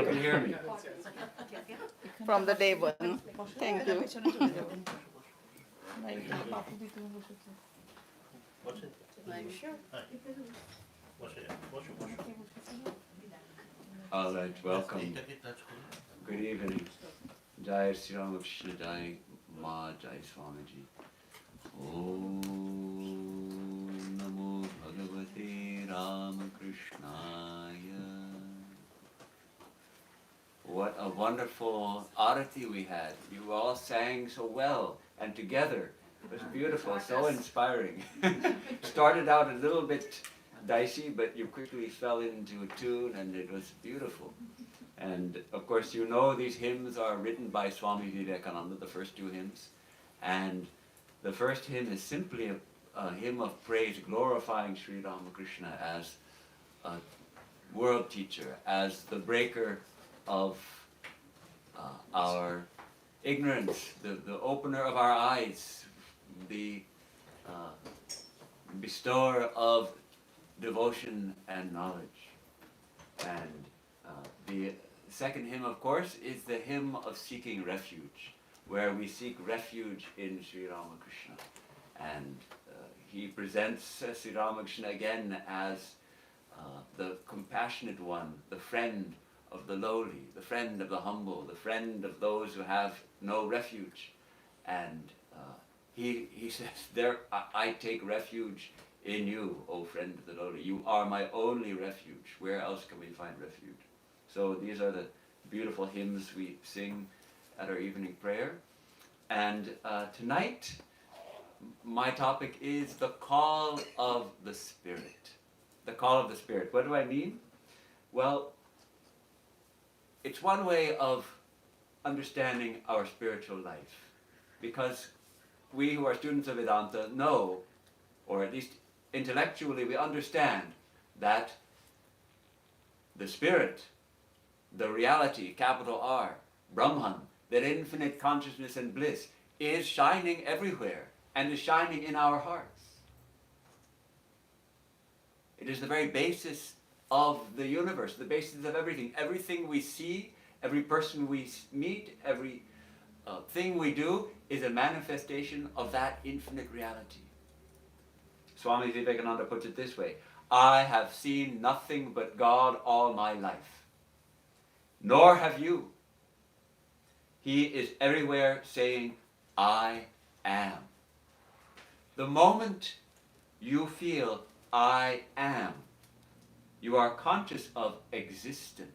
you can hear me. From the day one. Thank you. All right, welcome. Good evening. Jai Sri Ramakrishna Jai Ma Jai Swamiji. Om Namo Bhagavate Ramakrishnaya. What a wonderful arati we had. You all sang so well and together. It was beautiful, so inspiring. Started out a little bit dicey, but you quickly fell into a tune and it was beautiful. And of course, you know these hymns are written by Swami Vivekananda, the first two hymns. And the first hymn is simply a hymn of praise, glorifying Sri Ramakrishna as a world teacher, as the breaker of our ignorance, the opener of our eyes, the bestower of devotion and knowledge. And the second hymn, of course, is the hymn of seeking refuge, where we seek refuge in Sri Ramakrishna. And he presents Sri Ramakrishna again as the compassionate one, the friend of the lowly, the friend of the humble, the friend of those who have no refuge. And he says, "There, I take refuge in you, O friend of the lowly. You are my only refuge. Where else can we find refuge?" So these are the beautiful hymns we sing at our evening prayer. And tonight, my topic is the call of the Spirit. The call of the Spirit. What do I mean? Well, it's one way of understanding our spiritual life. Because we who are students of Vedanta know, or at least intellectually we understand, that the Spirit, the reality, capital R, Brahman, that infinite consciousness and bliss, is shining everywhere and is shining in our hearts. It is the very basis of the universe, the basis of everything. Everything we see, every person we meet, every thing we do is a manifestation of that infinite reality. Swami Vivekananda puts it this way: "I have seen nothing but God all my life, nor have you." He is everywhere saying, "I am." The moment you feel "I am," you are conscious of existence.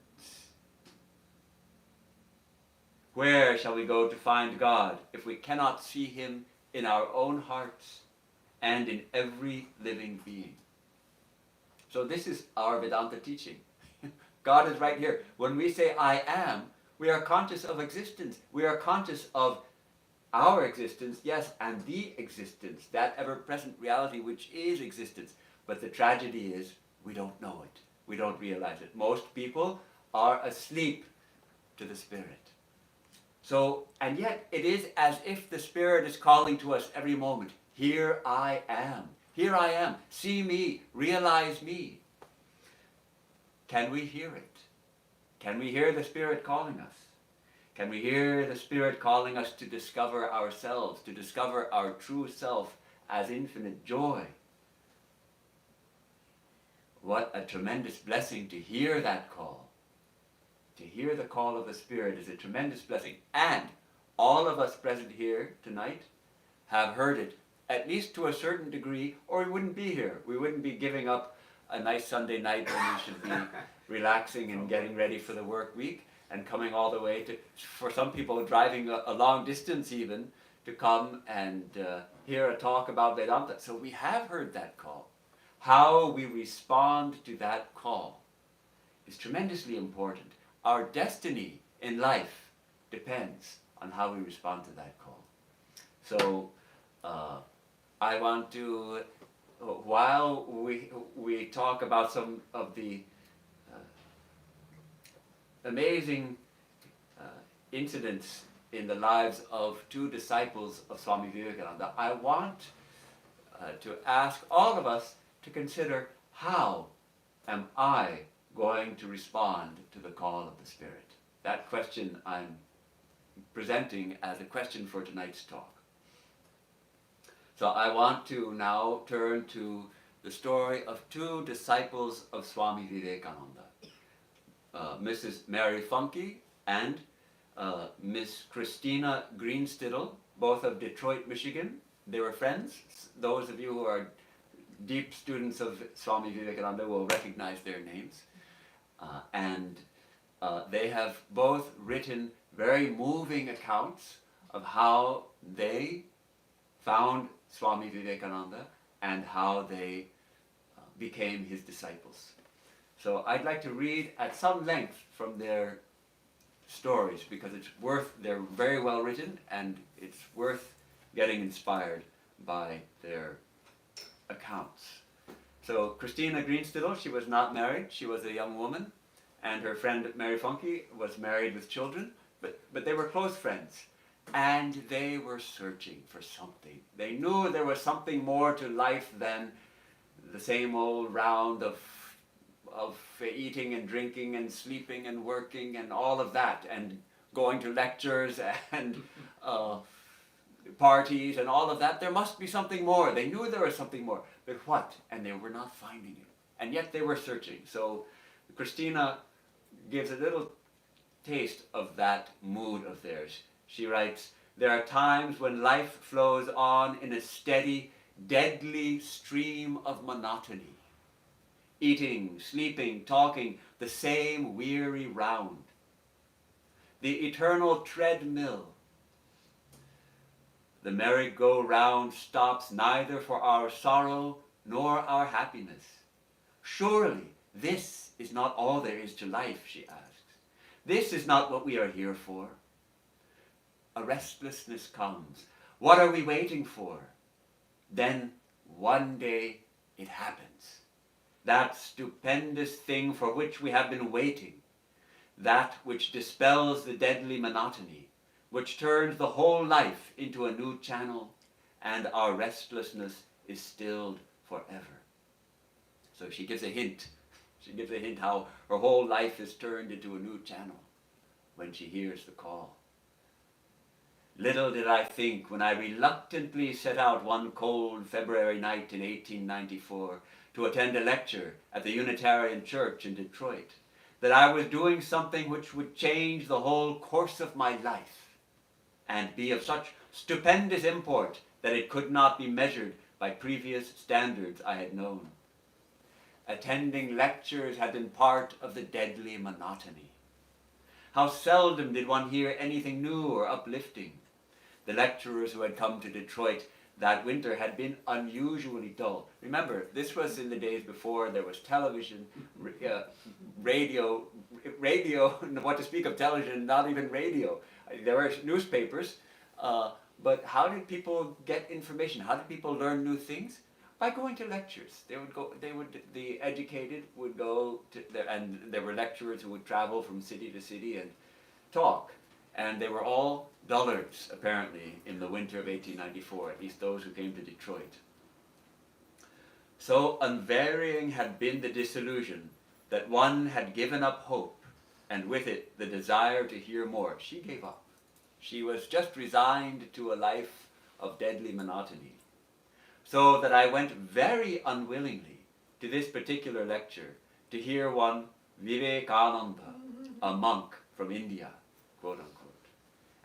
Where shall we go to find God if we cannot see him in our own hearts and in every living being? So this is our Vedanta teaching. God is right here. When we say "I am," we are conscious of existence. We are conscious of our existence, yes, and the existence, that ever-present reality which is existence. But the tragedy is we don't know it. We don't realize it. Most people are asleep to the Spirit. So, and yet it is as if the Spirit is calling to us every moment. Here I am. Here I am. See me. Realize me. Can we hear it? Can we hear the Spirit calling us? Can we hear the Spirit calling us to discover ourselves, to discover our true self as infinite joy? What a tremendous blessing to hear that call. To hear the call of the Spirit is a tremendous blessing. And all of us present here tonight have heard it, at least to a certain degree, or we wouldn't be here. We wouldn't be giving up a nice Sunday night when we should be relaxing and getting ready for the work week, and coming all the way to, for some people, driving a long distance even, to come and hear a talk about Vedanta. So we have heard that call. How we respond to that call is tremendously important. Our destiny in life depends on how we respond to that call. So I want to, while we talk about some of the amazing incidents in the lives of two disciples of Swami Vivekananda, I want to ask all of us to consider, how am I going to respond to the call of the Spirit? That question I'm presenting as a question for tonight's talk. So I want to now turn to the story of two disciples of Swami Vivekananda, Mrs. Mary Funky and Miss Christina Greenstidle, both of Detroit, Michigan. They were friends. Those of you who are deep students of Swami Vivekananda will recognize their names. They have both written very moving accounts of how they found Swami Vivekananda and how they became his disciples. So I'd like to read at some length from their stories because they're very well written and it's worth getting inspired by their accounts. So Christina Greenstidle, she was not married, she was a young woman, and her friend Mary Funky was married with children, but they were close friends. And they were searching for something. They knew there was something more to life than the same old round of eating and drinking and sleeping and working and all of that, and going to lectures and parties and all of that. There must be something more. They knew there was something more. But what? And they were not finding it. And yet they were searching. So Christina gives a little taste of that mood of theirs. She writes, "There are times when life flows on in a steady, deadly stream of monotony. Eating, sleeping, talking, the same weary round. The eternal treadmill. The merry-go-round stops neither for our sorrow nor our happiness. Surely this is not all there is to life," she asks. "This is not what we are here for. A restlessness comes. What are we waiting for? Then one day it happens. That stupendous thing for which we have been waiting. That which dispels the deadly monotony, which turns the whole life into a new channel, and our restlessness is stilled forever." So she gives a hint. She gives a hint how her whole life is turned into a new channel when she hears the call. "Little did I think when I reluctantly set out one cold February night in 1894 to attend a lecture at the Unitarian Church in Detroit, that I was doing something which would change the whole course of my life and be of such stupendous import that it could not be measured by previous standards I had known. Attending lectures had been part of the deadly monotony. How seldom did one hear anything new or uplifting. The lecturers who had come to Detroit that winter had been unusually dull. Remember, this was in the days before there was television, radio, what to speak of television, not even radio. There were newspapers, but how did people get information? How did people learn new things? By going to lectures. The educated would go to and there were lecturers who would travel from city to city and talk. And they were all dullards, apparently, in the winter of 1894, at least those who came to Detroit. So unvarying had been the disillusion that one had given up hope, and with it the desire to hear more. She gave up. She was just resigned to a life of deadly monotony. So that I went very unwillingly to this particular lecture to hear one Vivekananda, a monk from India, quote unquote,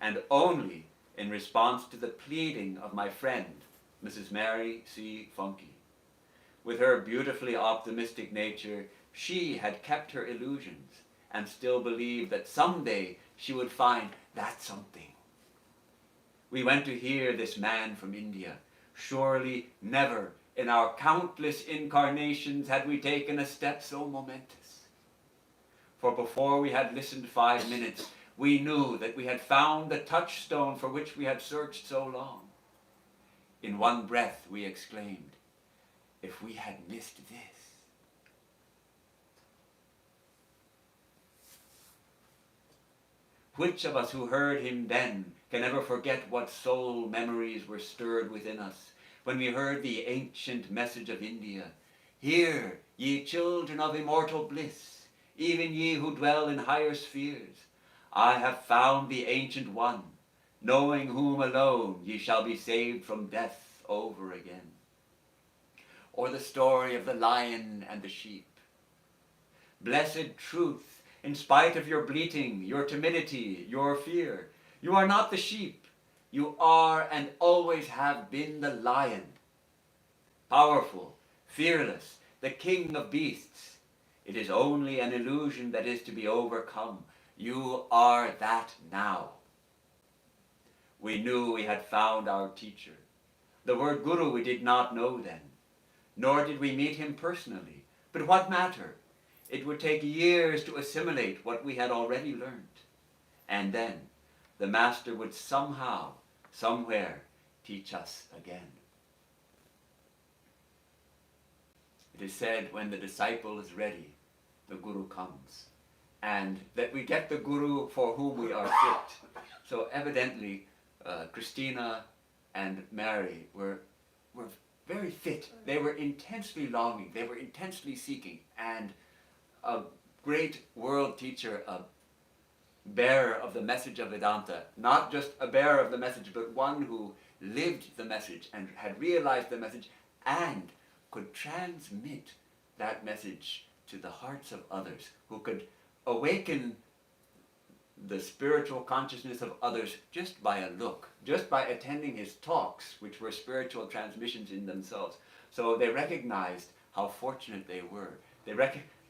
and only in response to the pleading of my friend, Mrs. Mary C. Funky. With her beautifully optimistic nature, she had kept her illusions and still believed that someday she would find that something. We went to hear this man from India. Surely never in our countless incarnations had we taken a step so momentous. For before we had listened 5 minutes, we knew that we had found the touchstone for which we had searched so long. In one breath we exclaimed, "If we had missed this." Which of us who heard him then can ever forget what soul memories were stirred within us when we heard the ancient message of India? "Hear, ye children of immortal bliss, even ye who dwell in higher spheres. I have found the Ancient One, knowing whom alone ye shall be saved from death over again. Or the story of the lion and the sheep. Blessed truth, in spite of your bleating, your timidity, your fear, you are not the sheep. You are and always have been the lion. Powerful, fearless, the king of beasts. It is only an illusion that is to be overcome. You are that now. We knew we had found our teacher. The word guru we did not know then, nor did we meet him personally. But what matter? It would take years to assimilate what we had already learned. And then the master would somehow, somewhere, teach us again. It is said when the disciple is ready, the guru comes. And that we get the guru for whom we are fit. So evidently, Christina and Mary were very fit. They were intensely longing. They were intensely seeking. And a great world teacher, a bearer of the message of Vedanta, not just a bearer of the message, but one who lived the message and had realized the message and could transmit that message to the hearts of others, who could awaken the spiritual consciousness of others just by a look, just by attending his talks, which were spiritual transmissions in themselves. So they recognized how fortunate they were.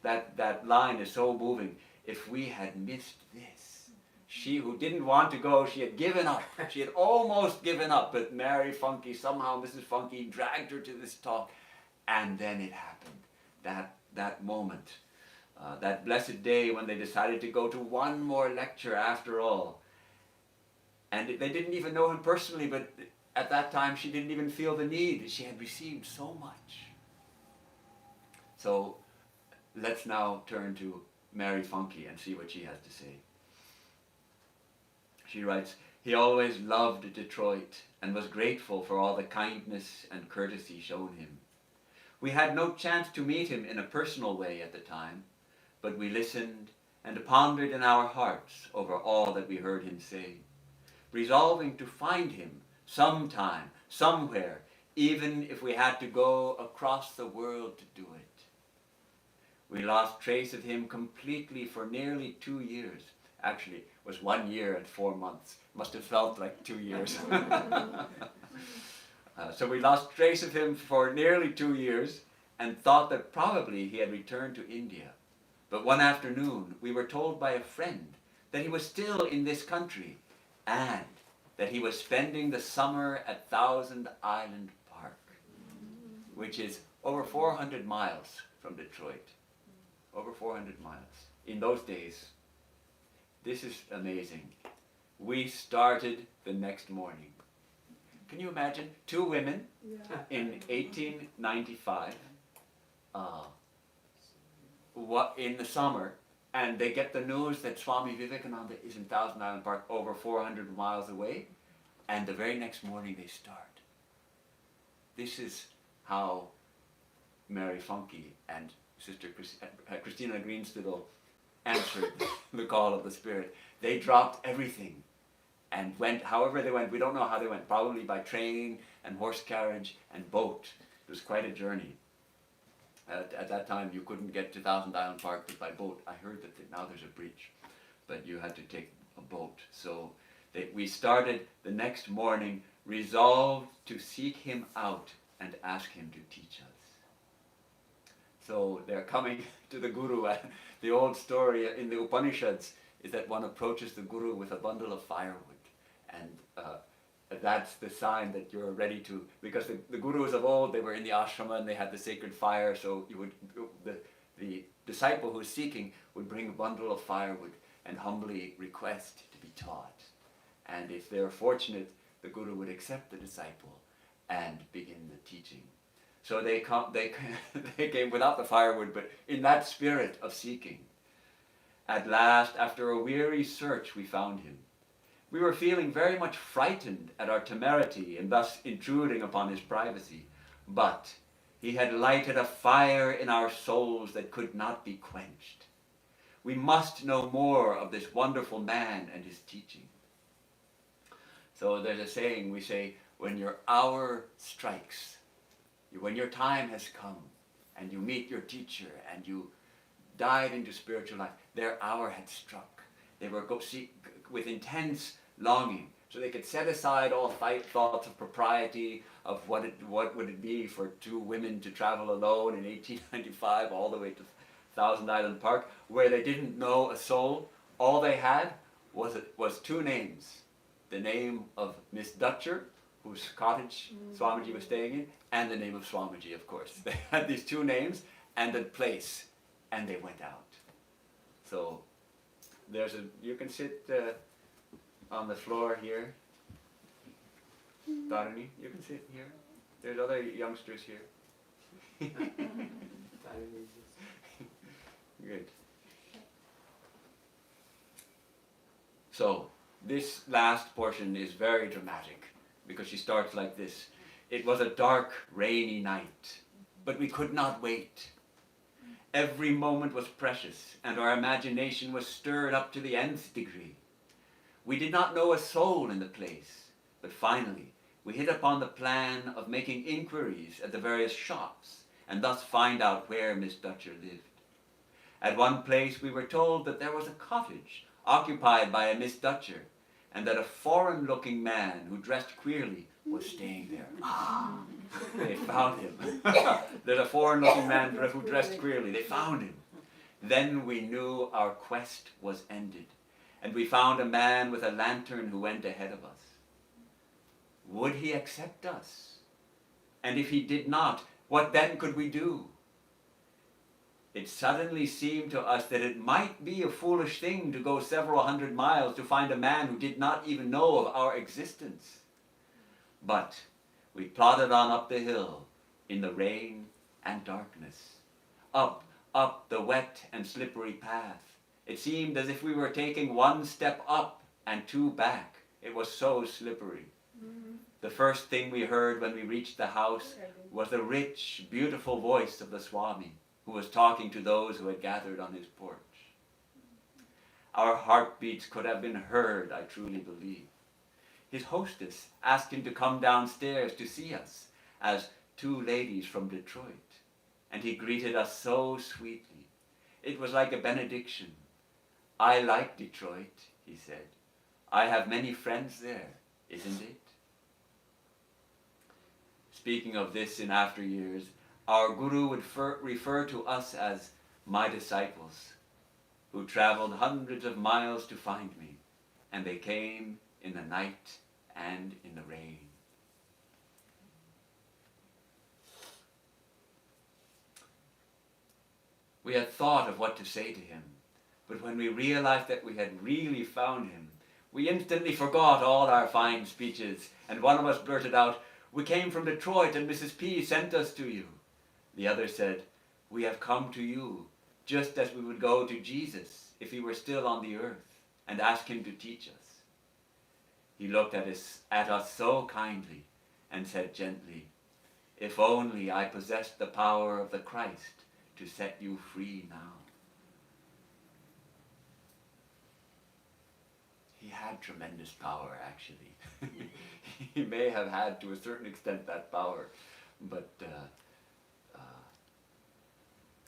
That line is so moving. If we had missed this, she who didn't want to go, she had given up. She had almost given up, but Mary Funky, somehow Mrs. Funky dragged her to this talk, and then it happened. That moment. That blessed day when they decided to go to one more lecture after all. And they didn't even know him personally, but at that time she didn't even feel the need. She had received so much. So let's now turn to Mary Funky and see what she has to say. She writes, he always loved Detroit and was grateful for all the kindness and courtesy shown him. We had no chance to meet him in a personal way at the time, but we listened and pondered in our hearts over all that we heard him say, resolving to find him sometime, somewhere, even if we had to go across the world to do it. We lost trace of him completely for nearly 2 years. Actually, it was 1 year and 4 months. Must have felt like 2 years. So we lost trace of him for nearly 2 years and thought that probably he had returned to India. But one afternoon, we were told by a friend that he was still in this country and that he was spending the summer at Thousand Island Park, which is over 400 miles from Detroit. Over 400 miles. In those days, this is amazing. We started the next morning. Can you imagine 2 women in 1895 in the summer, and they get the news that Swami Vivekananda is in Thousand Island Park over 400 miles away, and the very next morning they start. This is how Mary Funky and Sister Christina Greenstidel answered the call of the Spirit. They dropped everything and went however they went. We don't know how they went, probably by train and horse carriage and boat. It was quite a journey. At that time you couldn't get to Thousand Island Park but by boat. I heard that now there's a bridge, but you had to take a boat. So we started the next morning, resolved to seek him out and ask him to teach us. So they're coming to the Guru. The old story in the Upanishads is that one approaches the Guru with a bundle of firewood, and that's the sign that you're ready to, because the Gurus of old, they were in the ashrama and they had the sacred fire, so the disciple who's seeking would bring a bundle of firewood and humbly request to be taught. And if they're fortunate, the Guru would accept the disciple and begin the teaching. So they came without the firewood, but in that spirit of seeking. At last, after a weary search, we found him. We were feeling very much frightened at our temerity and thus intruding upon his privacy, but he had lighted a fire in our souls that could not be quenched. We must know more of this wonderful man and his teaching. So there's a saying, we say, when your hour strikes, when your time has come, and you meet your teacher, and you dive into spiritual life, their hour had struck. They were with intense longing, so they could set aside all thoughts of propriety, of what would it be for two women to travel alone in 1895 all the way to Thousand Island Park, where they didn't know a soul. All they had was two names. The name of Miss Dutcher, whose cottage Swamiji was staying in, and the name of Swamiji, of course. They had these two names and a place, and they went out. So you can sit on the floor here. Dharani, you can sit here. There's other youngsters here. Good. So, this last portion is very dramatic because she starts like this. It was a dark, rainy night, but we could not wait. Every moment was precious, and our imagination was stirred up to the nth degree. We did not know a soul in the place, but finally we hit upon the plan of making inquiries at the various shops, and thus find out where Miss Dutcher lived. At one place we were told that there was a cottage occupied by a Miss Dutcher, and that a foreign-looking man who dressed queerly was staying there. They found him. There's a foreign-looking man who dressed queerly. They found him. Then we knew our quest was ended, and we found a man with a lantern who went ahead of us. Would he accept us? And if he did not, what then could we do? It suddenly seemed to us that it might be a foolish thing to go several hundred miles to find a man who did not even know of our existence. But we plodded on up the hill in the rain and darkness, up the wet and slippery path. It seemed as if we were taking one step up and two back. It was so slippery. The first thing we heard when we reached the house was the rich, beautiful voice of the Swami, who was talking to those who had gathered on his porch. Our heartbeats could have been heard, I truly believe. His hostess asked him to come downstairs to see us as two ladies from Detroit, and he greeted us so sweetly. It was like a benediction. I like Detroit, he said. I have many friends there, isn't it? Speaking of this in after years, our Guru would refer to us as my disciples, who traveled hundreds of miles to find me, and they came in the night and in the rain. We had thought of what to say to him, but when we realized that we had really found him, we instantly forgot all our fine speeches, and one of us blurted out, "We came from Detroit and Mrs. P sent us to you." The other said, "We have come to you, just as we would go to Jesus if he were still on the earth, and ask him to teach us." He looked at us so kindly and said gently, "If only I possessed the power of the Christ to set you free now." He had tremendous power, actually. He may have had, to a certain extent, that power, but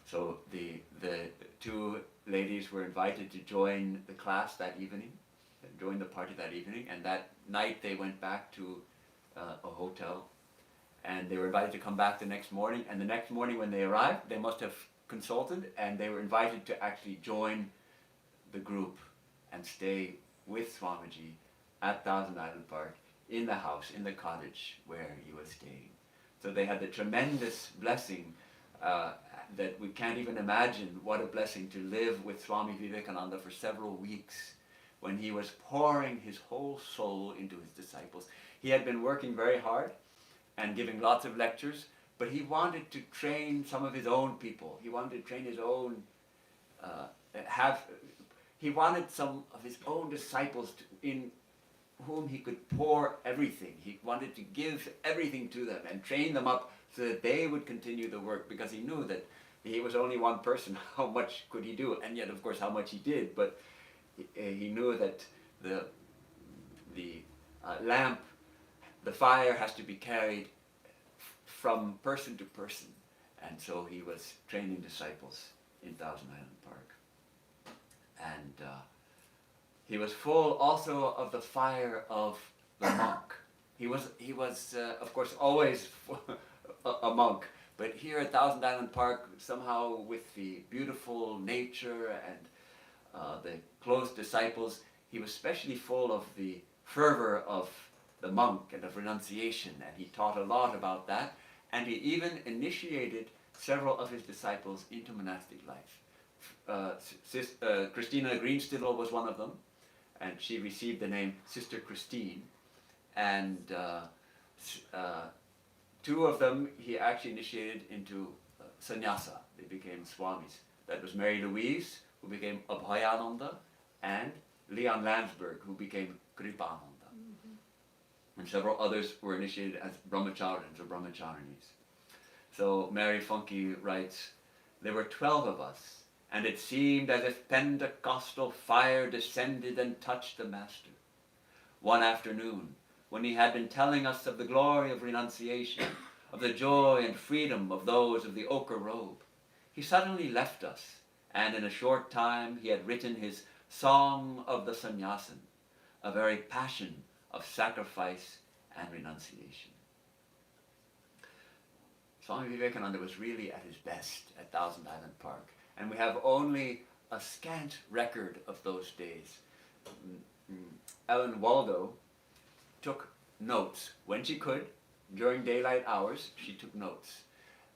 so the two ladies were invited to join the class that evening, join the party that evening, and that night they went back to a hotel, and they were invited to come back the next morning, and the next morning when they arrived, they must have consulted, and they were invited to actually join the group and stay with Swamiji at Thousand Island Park, in the house, in the cottage where he was staying. So they had the tremendous blessing that we can't even imagine what a blessing to live with Swami Vivekananda for several weeks when he was pouring his whole soul into his disciples. He had been working very hard and giving lots of lectures, but he wanted to train some of his own people. He wanted to train his own, he wanted some of his own disciples in whom he could pour everything. He wanted to give everything to them and train them up so that they would continue the work, because he knew that he was only one person. How much could he do? And yet, of course, how much he did. But he knew that the lamp, the fire has to be carried from person to person. And so he was training disciples in Thousand Island Park. And he was full also of the fire of the monk. He was of course, always a monk. But here at Thousand Island Park, somehow with the beautiful nature and the close disciples, he was especially full of the fervor of the monk and of renunciation, and he taught a lot about that, and he even initiated several of his disciples into monastic life. Christina Greenstidel was one of them, and she received the name Sister Christine, and two of them he actually initiated into sannyasa. They became swamis. That was Mary Louise, who became Abhayananda, and Leon Landsberg, who became Kripananda. And several others were initiated as brahmacharins or brahmacharinis. So Mary Funke writes, "There were 12 of us, and it seemed as if Pentecostal fire descended and touched the Master. One afternoon, when he had been telling us of the glory of renunciation, of the joy and freedom of those of the ochre robe, he suddenly left us, and in a short time he had written his Song of the Sannyasin, a very passion of sacrifice and renunciation." Swami Vivekananda was really at his best at Thousand Island Park, and we have only a scant record of those days. Ellen Waldo took notes when she could. During daylight hours, she took notes,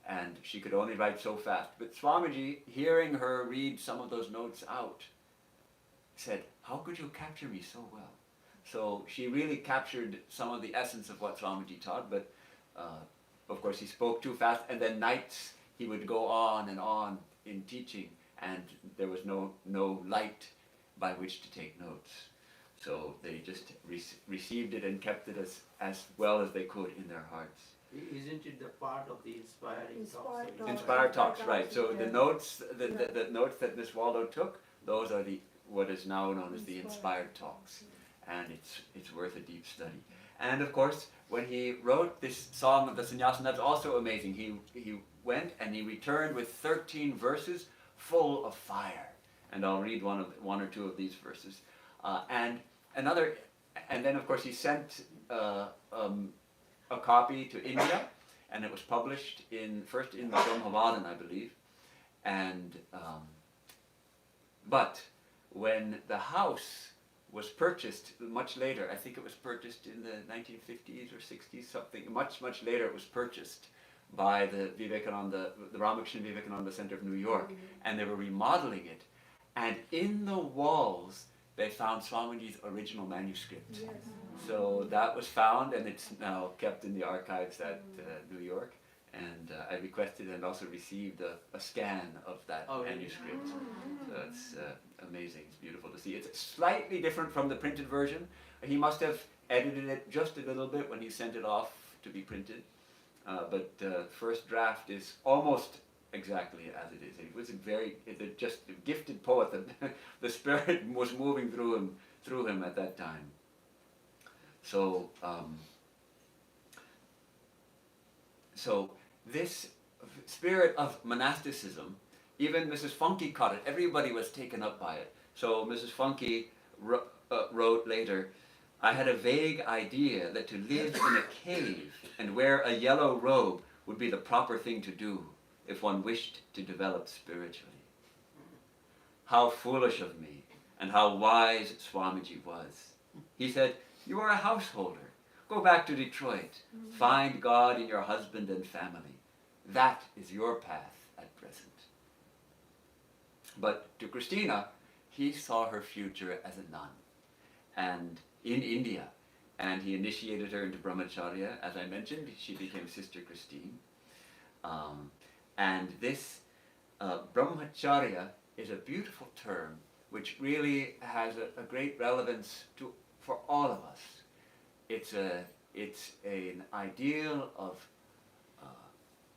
and she could only write so fast. But Swamiji, hearing her read some of those notes out, said, "How could you capture me so well?" So she really captured some of the essence of what Swamiji taught, but of course he spoke too fast, and then nights he would go on and on in teaching, and there was no light by which to take notes. So they just received it and kept it as well as they could in their hearts. Isn't it the part of the inspiring talks? Inspired talks, right. So the notes, the notes that Miss Waldo took, those are what is now known as the inspired talks. And it's worth a deep study. And of course, when he wrote this Song of the Sannyasin, that's also amazing. He went and he returned with 13 verses full of fire. And I'll read one or two of these verses. And then of course he sent a copy to India, and it was published first in the Brahmavadan, I believe. And but when the house was purchased much later, I think it was purchased in the 1950s or 60s, something, much later it was purchased by the Ramakrishna Vivekananda Center of New York, and they were remodeling it. And in the walls, they found Swamiji's original manuscript. Yes. So that was found, and it's now kept in the archives at New York. And I requested and also received a scan of that manuscript. So it's amazing. It's beautiful to see. It's slightly different from the printed version. He must have edited it just a little bit when he sent it off to be printed. But the first draft is almost exactly as it is. He was just a gifted poet that the spirit was moving through him at that time. So this spirit of monasticism, even Mrs. Funke caught it. Everybody was taken up by it. So Mrs. Funke wrote later, "I had a vague idea that to live in a cave and wear a yellow robe would be the proper thing to do if one wished to develop spiritually. How foolish of me, and how wise Swamiji was. He said, 'You are a householder. Go back to Detroit. Find God in your husband and family. That is your path at present.' But to Christina, he saw her future as a nun, and in India, and he initiated her into brahmacharya. As I mentioned, she became Sister Christine. And this brahmacharya is a beautiful term which really has a great relevance for all of us. It's an ideal of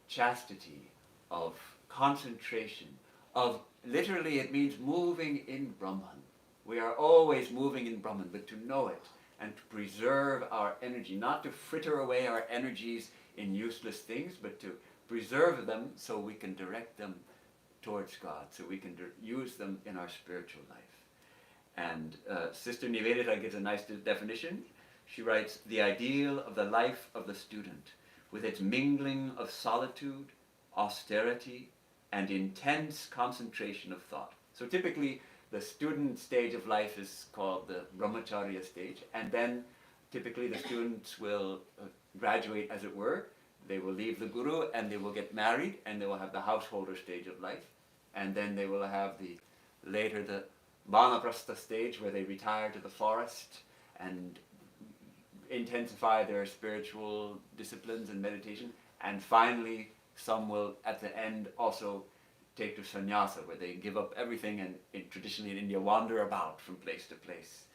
chastity, of concentration, of literally it means moving in Brahman. We are always moving in Brahman, but to know it and to preserve our energy, not to fritter away our energies in useless things, but to preserve them so we can direct them towards God, so we can use them in our spiritual life. And Sister Nivedita gives a nice definition. She writes, the ideal of the life of the student, with its mingling of solitude, austerity, and intense concentration of thought. So typically, the student stage of life is called the brahmacharya stage, and then typically the students will graduate, as it were. They will leave the guru and they will get married, and they will have the householder stage of life, and then they will have the vanaprastha stage, where they retire to the forest and intensify their spiritual disciplines and meditation, and finally some will at the end also take to sannyasa, where they give up everything and traditionally in India wander about from place to place.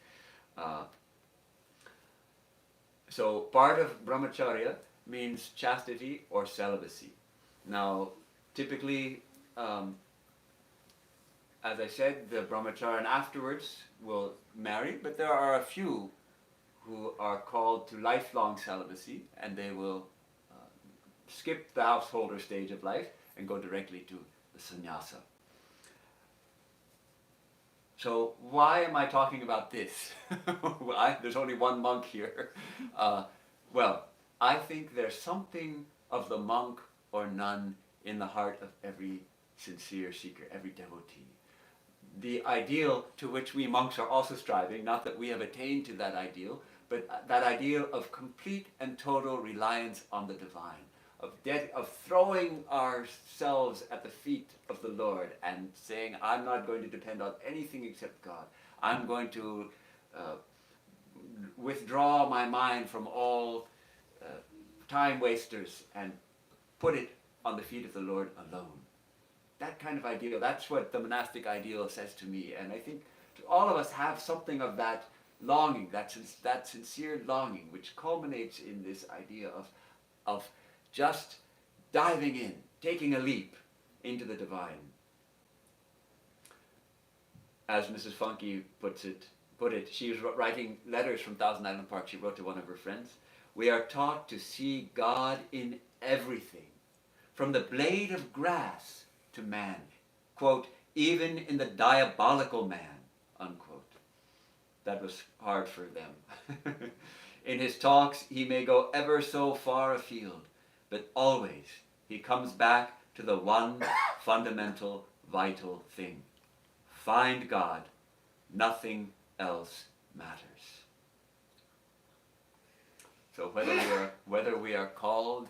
So part of brahmacharya means chastity or celibacy. Now typically, as I said, the brahmacharya afterwards will marry, but there are a few who are called to lifelong celibacy, and they will skip the householder stage of life and go directly to the sannyasa. So why am I talking about this? There's only one monk here. Well, I think there's something of the monk or nun in the heart of every sincere seeker, every devotee. The ideal to which we monks are also striving, not that we have attained to that ideal, but that ideal of complete and total reliance on the divine, of throwing ourselves at the feet of the Lord and saying, I'm not going to depend on anything except God. I'm going to withdraw my mind from all time wasters and put it on the feet of the Lord alone. That kind of ideal, that's what the monastic ideal says to me. And I think all of us have something of that longing, that sincere longing, which culminates in this idea of just diving in, taking a leap into the divine. As Mrs. Funky put it, she was writing letters from Thousand Island Park. She wrote to one of her friends, we are taught to see God in everything, from the blade of grass to man, quote, even in the diabolical man, unquote. That was hard for them. In his talks, he may go ever so far afield, but always he comes back to the one fundamental, vital thing. Find God, nothing else matters. So whether we are called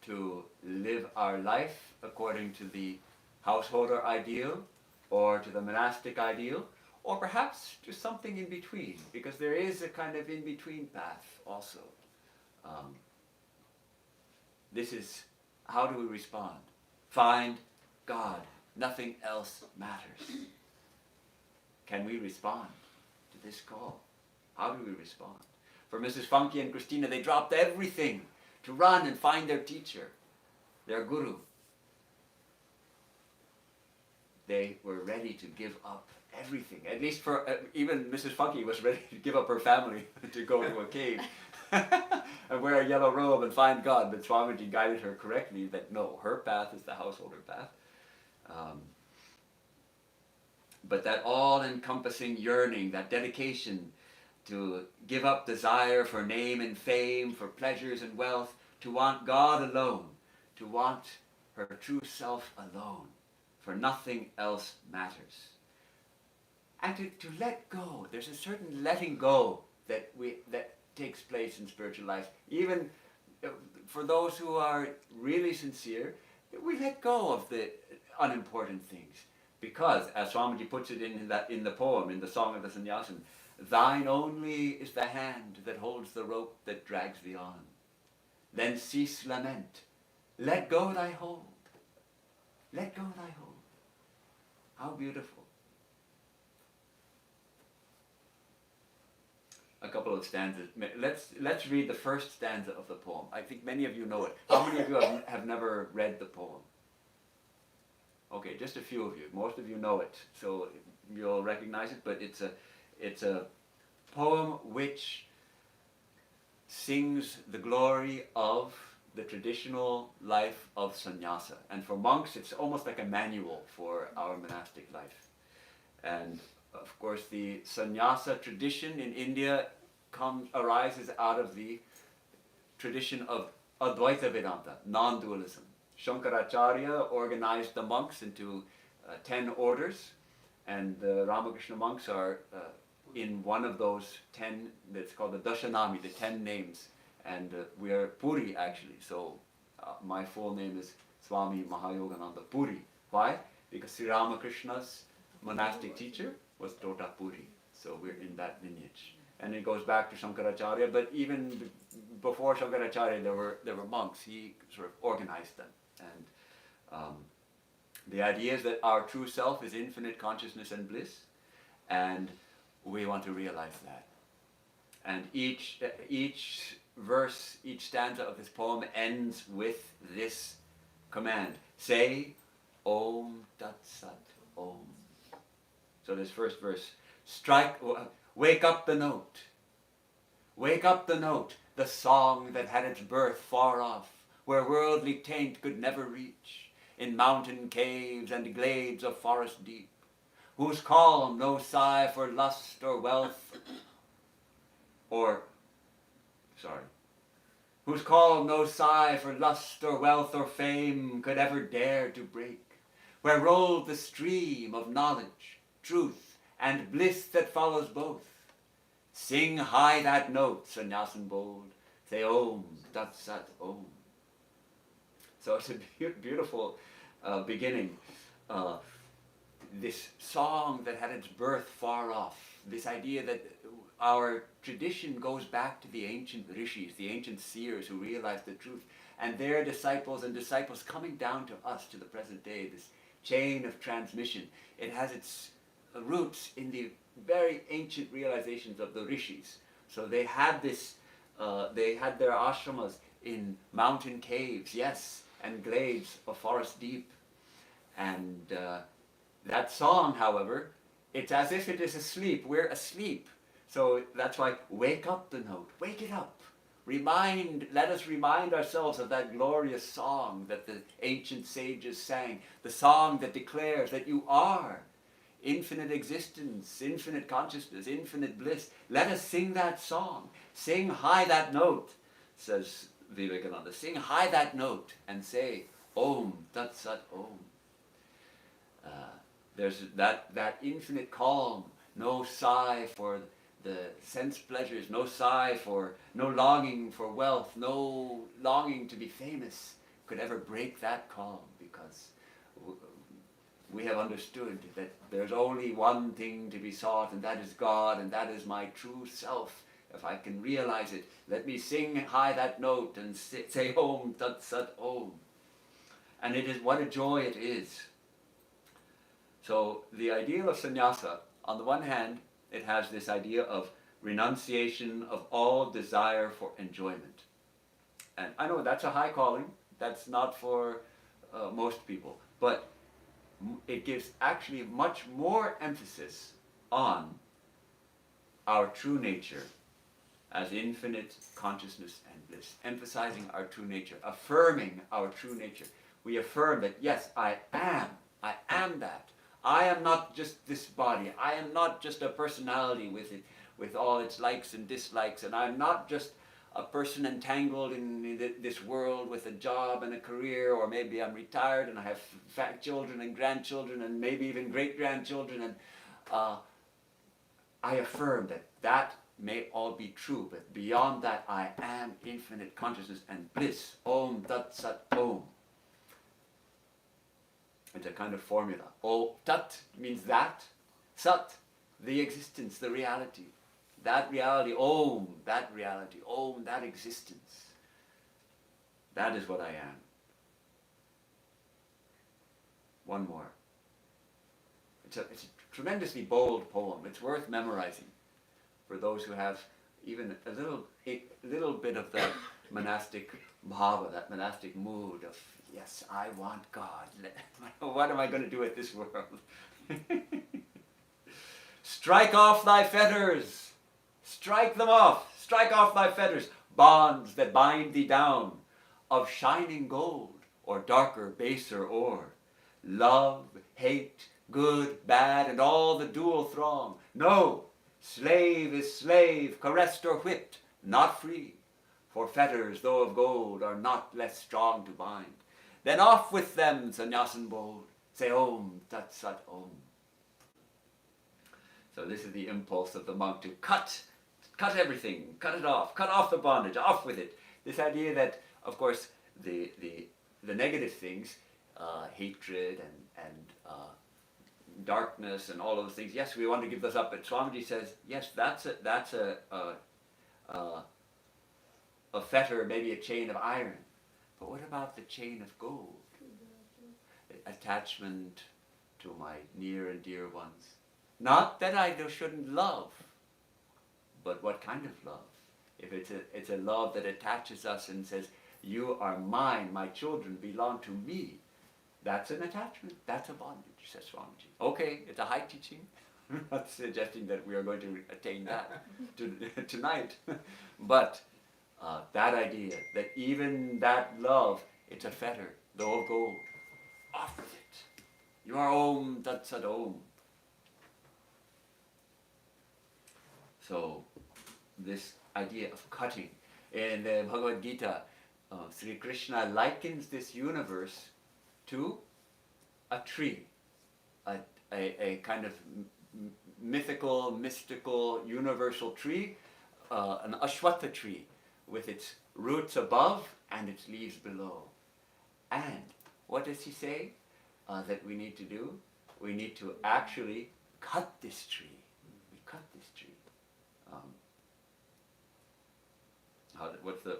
to live our life according to the householder ideal, or to the monastic ideal, or perhaps to something in between, because there is a kind of in-between path also. This is, how do we respond? Find God, nothing else matters. Can we respond to this call? How do we respond? For Mrs. Funky and Christina, they dropped everything to run and find their teacher, their guru. They were ready to give up everything. At least for, even Mrs. Funky was ready to give up her family to go to a cave and wear a yellow robe and find God. But Swamiji guided her correctly that no, her path is the householder path. But that all-encompassing yearning, that dedication to give up desire for name and fame, for pleasures and wealth, to want God alone, to want her true self alone, for nothing else matters. And to let go. There's a certain letting go that takes place in spiritual life. Even for those who are really sincere, we let go of the unimportant things. Because, as Swamiji puts it in the poem, in the Song of the Sannyasin, thine only is the hand that holds the rope that drags thee on. Then cease lament. Let go thy hold. Let go thy hold. How beautiful. A couple of stanzas. Let's read the first stanza of the poem. I think many of you know it. How many of you have never read the poem? Okay, just a few of you. Most of you know it, so you'll recognize it. But it's a poem which sings the glory of the traditional life of sannyasa. And for monks, it's almost like a manual for our monastic life. And of course, the sannyasa tradition in India arises out of the tradition of Advaita Vedanta, non-dualism. Shankaracharya organized the monks into 10 orders, and the Ramakrishna monks are in one of those 10, that's called the Dashanami, the 10 names. And we are Puri actually, so my full name is Swami Mahayogananda Puri. Why? Because Sri Ramakrishna's monastic teacher was Tota Puri, so we're in that lineage. And it goes back to Shankaracharya, but even before Shankaracharya there were monks. He sort of organized them. And the idea is that our true self is infinite consciousness and bliss, and we want to realize that. And each verse, each stanza of this poem ends with this command: say Om Tat Sat Om. So this first verse, wake up the note. Wake up the note, the song that had its birth far off, where worldly taint could never reach, in mountain caves and glades of forest deep, whose calm no sigh for lust or wealth, whose calm no sigh for lust or wealth or fame could ever dare to break, where rolled the stream of knowledge, truth, and bliss that follows both. Sing high that note, sannyasin bold, say Om Tat Sat Om. So it's a beautiful beginning. This song that had its birth far off, this idea that our tradition goes back to the ancient rishis, the ancient seers who realized the truth, and their disciples and disciples coming down to us, to the present day, this chain of transmission. It has its roots in the very ancient realizations of the rishis. So they had this, they had their ashramas in mountain caves, yes, and glades of forest deep. And that song, however, it's as if it is asleep. We're asleep. So that's why wake up the note, wake it up. Let us remind ourselves of that glorious song that the ancient sages sang, the song that declares that you are infinite existence, infinite consciousness, infinite bliss. Let us sing that song. Sing high that note, says Vivekananda. Sing high that note and say Om Tat Sat Om. There's that infinite calm, no sigh for the sense pleasures, no longing for wealth, no longing to be famous could ever break that calm, because we have understood that there's only one thing to be sought, and that is God, and that is my true self. If I can realize it, let me sing high that note and say Om Tat Sat Om. And it is, what a joy it is. So the ideal of sannyasa, on the one hand, it has this idea of renunciation of all desire for enjoyment. And I know that's a high calling. That's not for most people. But it gives actually much more emphasis on our true nature as infinite consciousness and bliss, emphasizing our true nature, affirming our true nature. We affirm that, yes, I am that. I am not just this body. I am not just a personality with all its likes and dislikes, and I'm not just a person entangled in this world with a job and a career, or maybe I'm retired and I have children and grandchildren and maybe even great-grandchildren, and I affirm that may all be true, but beyond that I am infinite consciousness and bliss. Om Tat Sat Om. It's a kind of formula. Oh, Tat means that. Sat, the existence, the reality. That reality, Om, that reality, Om, that existence. That is what I am. One more. It's a tremendously bold poem. It's worth memorizing for those who have even a little bit of monastic bhava, that monastic mood of, yes, I want God. What am I going to do with this world? Strike off thy fetters. Strike them off. Strike off thy fetters. Bonds that bind thee down, of shining gold, or darker, baser ore. Love, hate, good, bad, and all the dual throng. No, slave is slave, caressed or whipped, not free. For fetters, though of gold, are not less strong to bind. Then off with them, sannyasin bold. Say Om, Tat Sat Om. So this is the impulse of the monk to cut everything, cut it off, cut off the bondage, off with it. This idea that, of course, the negative things, hatred and darkness and all of those things, yes, we want to give those up. But Swamiji says, yes, that's a fetter, maybe a chain of iron. But what about the chain of gold? Attachment to my near and dear ones. Not that I shouldn't love, but what kind of love? If it's a love that attaches us and says, you are mine, my children belong to me, that's an attachment, that's a bondage, says Swamiji. Okay, it's a high teaching. I'm not suggesting that we are going to attain that tonight. But that idea, that even that love, it's a fetter, though of gold. Off with it. You are Om Tat Sat Om. So, this idea of cutting. In the Bhagavad Gita, Sri Krishna likens this universe to a tree, a kind of mythical, mystical, universal tree, an Ashwatha tree, with its roots above and its leaves below. And what does he say that we need to do? We need to actually cut this tree. We cut this tree.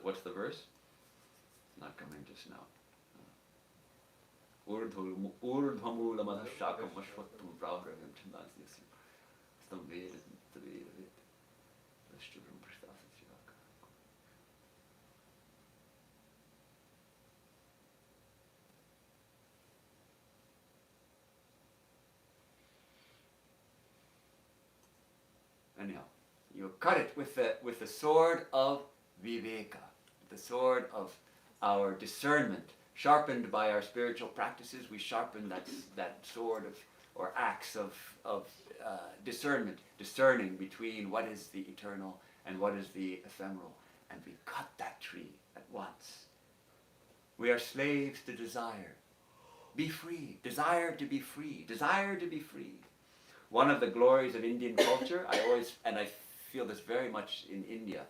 What's the verse? Not coming just now. Urdhvamulamah shakam ashwattam pravravim chandasyasim stam veda taveda vid vashturam prasthasachivaka. Anyhow, you cut it with the sword of viveka, the sword of our discernment, sharpened by our spiritual practices. We sharpen that sword or axe of discernment, discerning between what is the eternal and what is the ephemeral, and we cut that tree at once. We are slaves to desire. Be free. Desire to be free. Desire to be free. One of the glories of Indian culture, I feel this very much in India,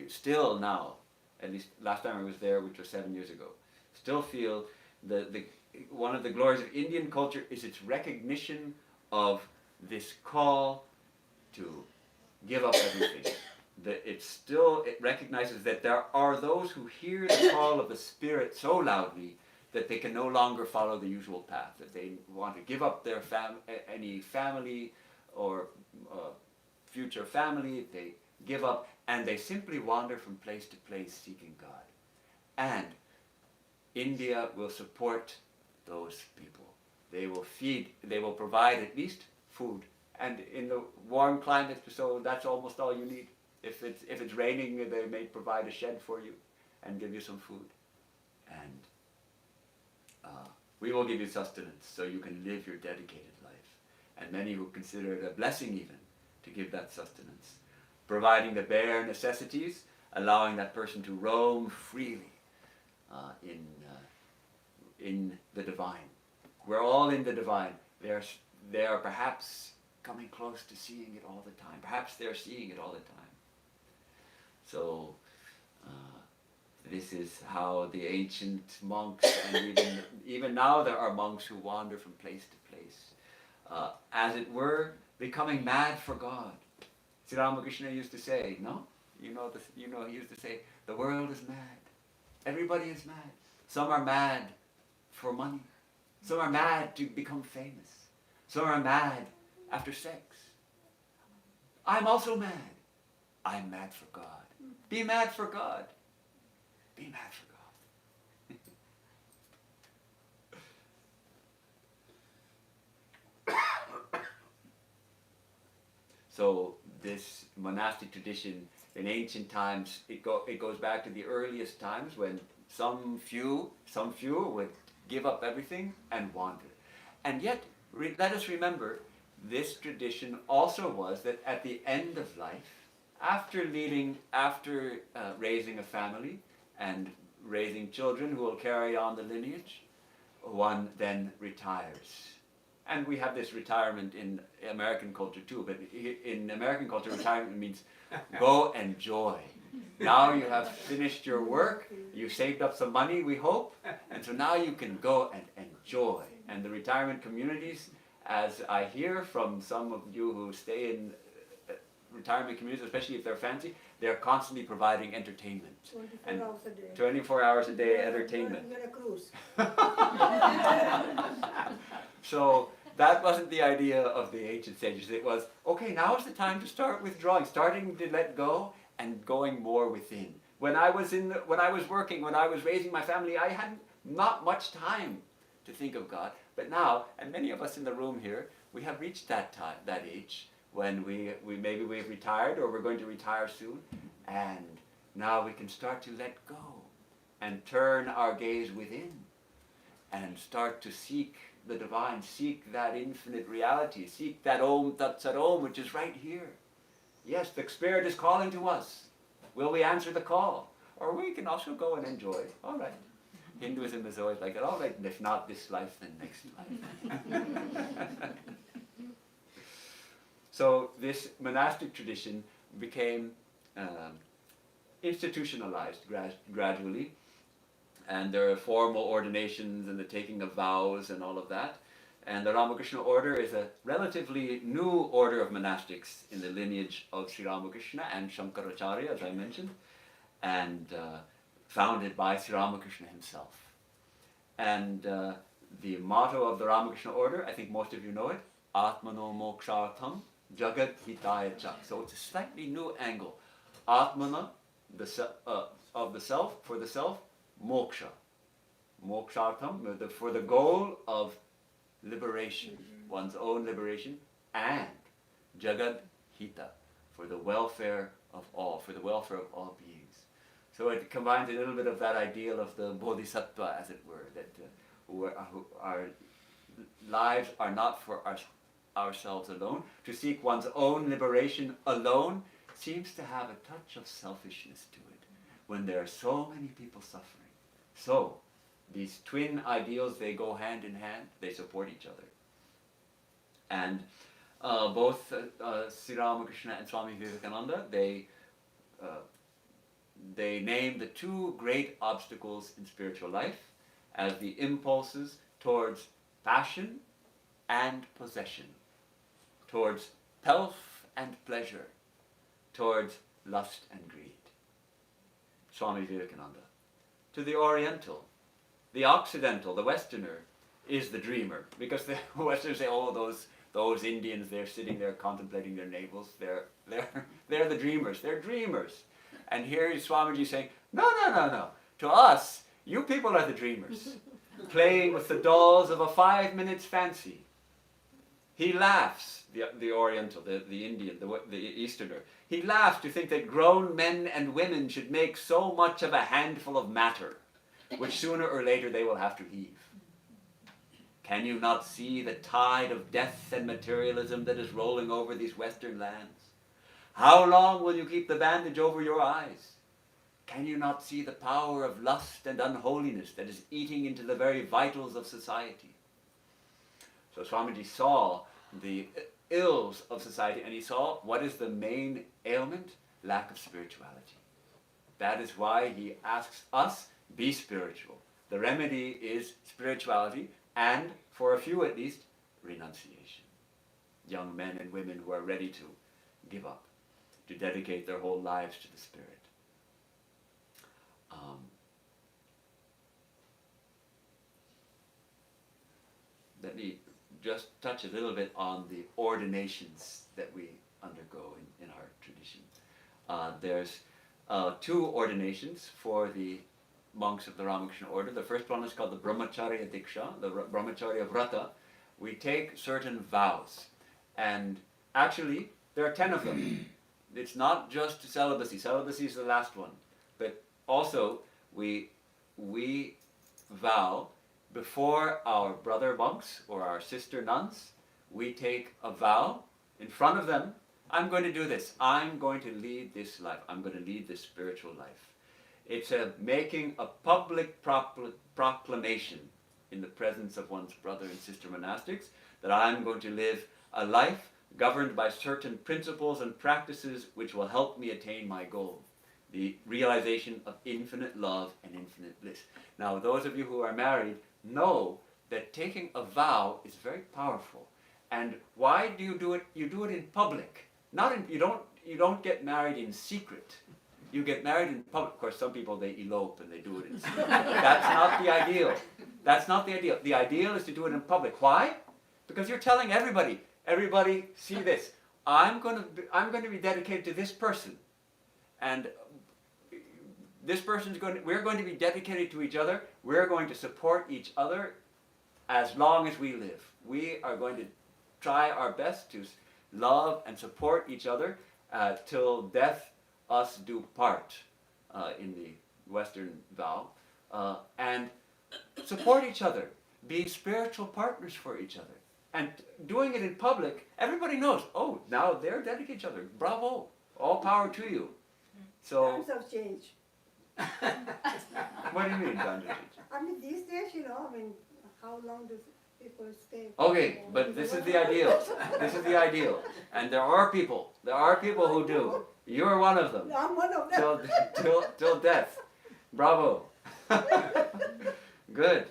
still now, at least last time I was there, which was 7 years ago, still feel one of the glories of Indian culture is its recognition of this call to give up everything. It recognizes that there are those who hear the call of the Spirit so loudly that they can no longer follow the usual path, that they want to give up their any family or future family, they give up, and they simply wander from place to place seeking God. And India will support those people. They will provide at least food. And in the warm climate, so that's almost all you need. If it's raining, they may provide a shed for you and give you some food. And we will give you sustenance so you can live your dedicated life. And many will consider it a blessing even to give that sustenance. Providing the bare necessities, allowing that person to roam freely in the divine. We're all in the divine. They are perhaps coming close to seeing it all the time. Perhaps they're seeing it all the time. So this is how the ancient monks, and even now there are monks who wander from place to place, as it were, becoming mad for God. Sri Ramakrishna used to say, he used to say, the world is mad. Everybody is mad. Some are mad for money. Some are mad to become famous. Some are mad after sex. I'm also mad. I'm mad for God. Be mad for God. Be mad for God. So this monastic tradition in ancient times, it goes back to the earliest times when some few would give up everything and wander. And yet, let us remember, this tradition also was that at the end of life, after raising a family and raising children who will carry on the lineage, one then retires. And we have this retirement in American culture too, but in American culture, retirement means go enjoy. Now you have finished your work, you saved up some money, we hope, and so now you can go and enjoy. And the retirement communities, as I hear from some of you who stay in retirement communities, especially if they're fancy, they're constantly providing entertainment. 24 hours a day. 24 hours a day entertainment. You're a cruise. So that wasn't the idea of the ancient sages. It was, okay, now is the time to start withdrawing, starting to let go and going more within. When I was working, when I was raising my family, I had not much time to think of God. But now, and many of us in the room here, we have reached that age when maybe we've retired or we're going to retire soon, and now we can start to let go and turn our gaze within and start to seek the divine, seek that infinite reality, seek that Om Tat Sat Om, which is right here. Yes, the Spirit is calling to us. Will we answer the call? Or we can also go and enjoy. All right. Hinduism is always like that. All right, if not this life, then next life. So this monastic tradition became institutionalized gradually. And there are formal ordinations and the taking of vows and all of that. And the Ramakrishna order is a relatively new order of monastics in the lineage of Sri Ramakrishna and Shankaracharya, as I mentioned, and founded by Sri Ramakrishna himself. And the motto of the Ramakrishna order, I think most of you know it, Atmano Mokshartham Jagat Hitaya Cha. So it's a slightly new angle. Atmana, of the self, for the self, moksha. Mokshartham, for the goal of liberation, one's own liberation, and Jagat Hita, for the welfare of all, for the welfare of all beings. So it combines a little bit of that ideal of the bodhisattva, as it were, that our lives are not for ourselves alone. To seek one's own liberation alone seems to have a touch of selfishness to it, when there are so many people suffering. So, these twin ideals, they go hand in hand, they support each other. And both Sri Ramakrishna and Swami Vivekananda, they name the two great obstacles in spiritual life as the impulses towards passion and possession, towards pelf and pleasure, towards lust and greed. Swami Vivekananda. To the Oriental, the Occidental, the Westerner, is the dreamer, because the Westerners say, oh, those Indians, they're sitting there contemplating their navels, they're the dreamers, they're dreamers. And here is Swamiji saying, no, to us, you people are the dreamers, playing with the dolls of a 5 minutes fancy. He laughs, the Oriental, the Indian, the Easterner. He laughs to think that grown men and women should make so much of a handful of matter, which sooner or later they will have to leave. Can you not see the tide of death and materialism that is rolling over these Western lands? How long will you keep the bandage over your eyes? Can you not see the power of lust and unholiness that is eating into the very vitals of society? So Swamiji saw the ills of society, and he saw what is the main ailment? Lack of spirituality. That is why he asks us, be spiritual. The remedy is spirituality, and for a few at least, renunciation. Young men and women who are ready to give up, to dedicate their whole lives to the Spirit. Let me just touch a little bit on the ordinations that we undergo in our tradition. There's 2 ordinations for the monks of the Ramakrishna order. The first one is called the Brahmacharya Diksha, the Brahmacharya Vrata. We take certain vows. And actually, there are 10 of them. It's not just celibacy. Celibacy is the last one. But also, we vow before our brother monks or our sister nuns, we take a vow in front of them. I'm going to do this. I'm going to lead this life. I'm going to lead this spiritual life. It's making a public proclamation in the presence of one's brother and sister monastics that I'm going to live a life governed by certain principles and practices which will help me attain my goal, the realization of infinite love and infinite bliss. Now, those of you who are married know that taking a vow is very powerful. And why do you do it? You do it in public. You don't get married in secret. You get married in public. Of course, some people, they elope and they do it in secret. That's not the ideal. That's not the ideal. The ideal is to do it in public. Why? Because you're telling everybody, see this. I'm going to be dedicated to this person. And this person's we're going to be dedicated to each other. We're going to support each other as long as we live. We are going to try our best to love and support each other till death us do part in the Western vow. And support each other. Be spiritual partners for each other. And doing it in public, everybody knows, oh, now they're dedicated to each other. Bravo. All power to you. So, Times have changed. what do you mean, times have changed? I mean, these days, how long do people stay? Okay, but this is the ideal. This is the ideal. And there are people who do. You're one of them. I'm one of them. Till death. Bravo. Good.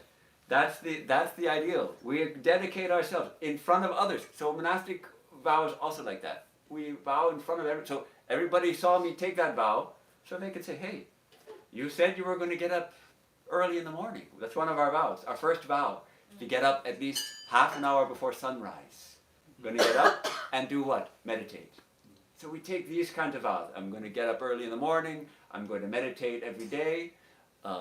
That's the ideal. We dedicate ourselves in front of others. So monastic vow is also like that. We vow in front of everyone. So everybody saw me take that vow, so they could say, hey, you said you were going to get up early in the morning. That's one of our vows. Our first vow is to get up at least half an hour before sunrise. Going to get up and do what? Meditate. So we take these kinds of vows. I'm going to get up early in the morning. I'm going to meditate every day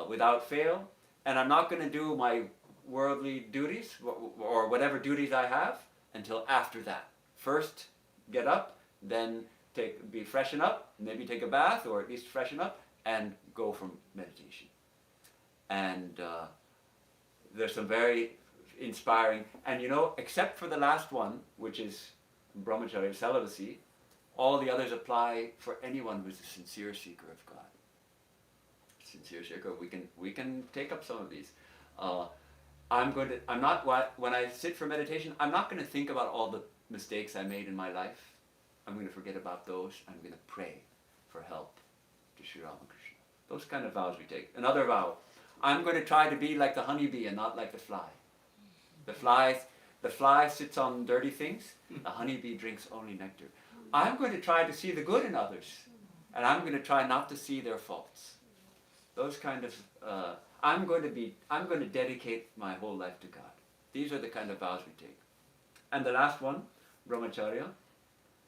without fail. And I'm not going to do my worldly duties or whatever duties I have until after that. First, get up, then freshen up, maybe take a bath or at least freshen up and go from meditation. And there's some very inspiring, and except for the last one, which is brahmacharya, celibacy, all the others apply for anyone who's a sincere seeker of God. Sincere seeker, we can take up some of these. When I sit for meditation, I'm not going to think about all the mistakes I made in my life. I'm going to forget about those. I'm going to pray for help to Sri Ramakrishna. Those kind of vows we take. Another vow, I'm going to try to be like the honeybee and not like the fly. The fly sits on dirty things. The honeybee drinks only nectar. I'm going to try to see the good in others, and I'm going to try not to see their faults. Those kind of, I'm going to dedicate my whole life to God. These are the kind of vows we take. And the last one, brahmacharya,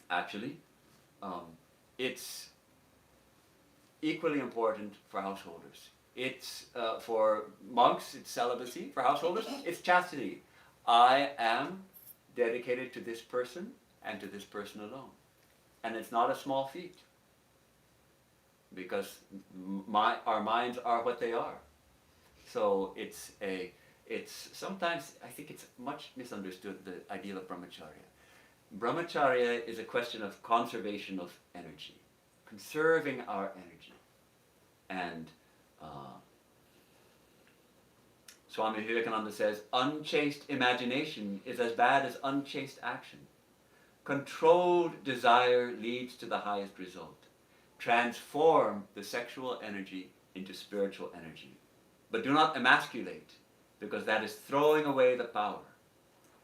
actually, it's equally important for householders. It's for monks, it's celibacy. For householders, it's chastity. I am dedicated to this person and to this person alone. And it's not a small feat, because our minds are what they are. So it's sometimes, I think it's much misunderstood, the ideal of brahmacharya. Brahmacharya is a question of conservation of energy, conserving our energy. And Swami Vivekananda says, unchaste imagination is as bad as unchaste action. Controlled desire leads to the highest result. Transform the sexual energy into spiritual energy. But do not emasculate, because that is throwing away the power.